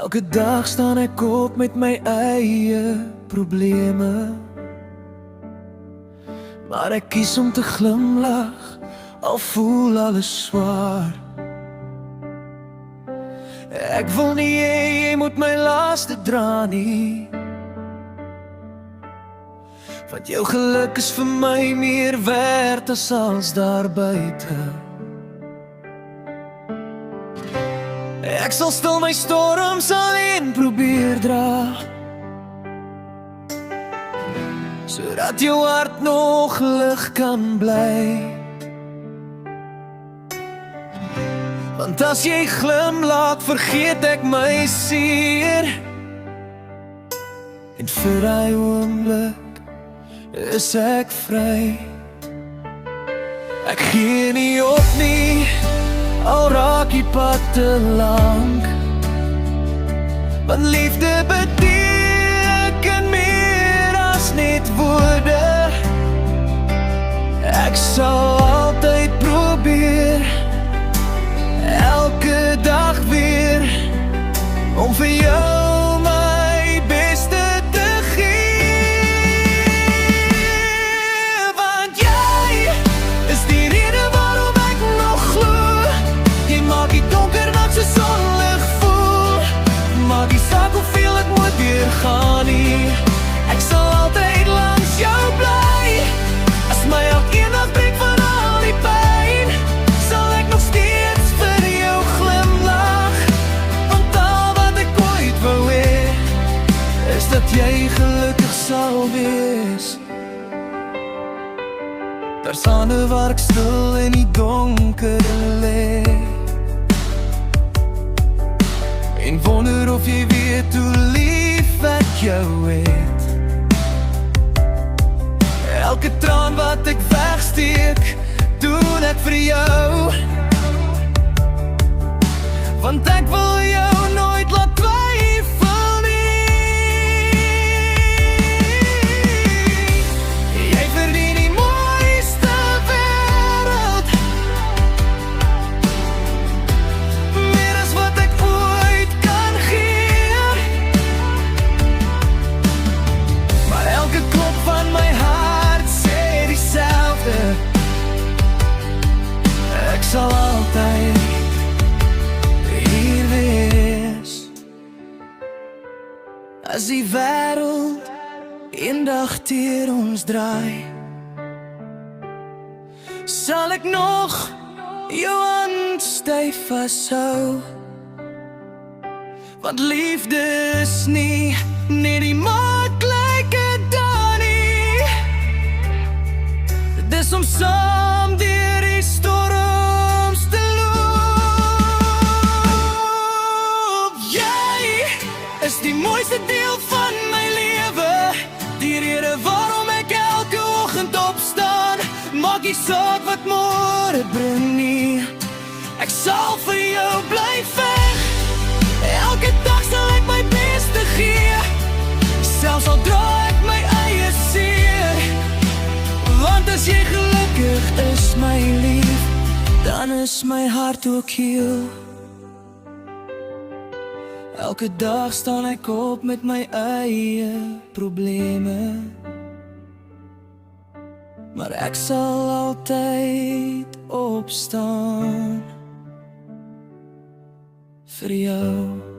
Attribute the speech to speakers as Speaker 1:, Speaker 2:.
Speaker 1: Elke dag staan ek op met my eie probleme, maar ek kies om te glimlag, al voel alles swaar. Ek wil nie hê jy moet my laste dra nie, want jou geluk is vir my meer werd as alles daar buite. Ek sal stil my storms alleen probeer dra, sodat jou hart nog lig kan bly. Want as jy glimlag, vergeet ek my seer, en vir daai oomblik is ek vry. Ek gee nie op nie, al raak die pad te lank, want liefde beteken meer as net woorde. Ek sal altyd probeer, elke dag weer, om vir jou my beste te gee. Want jy is die rede waarom ek nog glo. Jy maak die donker nag so sonlig voel, maak die saak hoeveel ek moet weergaan nie. Ek sal altyd langs jou bly, as my hart eendag breek van al die pyn, sal ek nog steeds vir jou glimlag. Want al wat ek ooit wou hê, is dat jy gelukkig sal wees. Daar's aande waar ek stil in die donker lê, en wonder of jy weet hoe lief ek jou het. Elke traan wat ek wegsteek, doen ek vir jou, want ek wil jou nooit laat twyfel nie. Jy verdien die mooiste wêreld, meer as wat ek ooit kan gee. Maar elke klop van my hart sê dieselfde, ek sal altyd hier wees. As die wêreld eendag teer ons draai, sal ek nog jou hand styf vashou, want liefde is nie net die maklike dan nie. Dis om saam deur die storms te loop. Jy is die mooiste deel van my lewe, die rede waarom ek elke oggend opstaan. Maak nie saak wat môre bring nie, ek sal vir jou bly veg. Elke dag sal ek my beste gee, selfs al dra ek my eie seer. Want as jy gelukkig is, my lief, dan is my hart ook heel. Elke dag staan ek op met my eie probleme, maar ek sal altyd opstaan vir jou.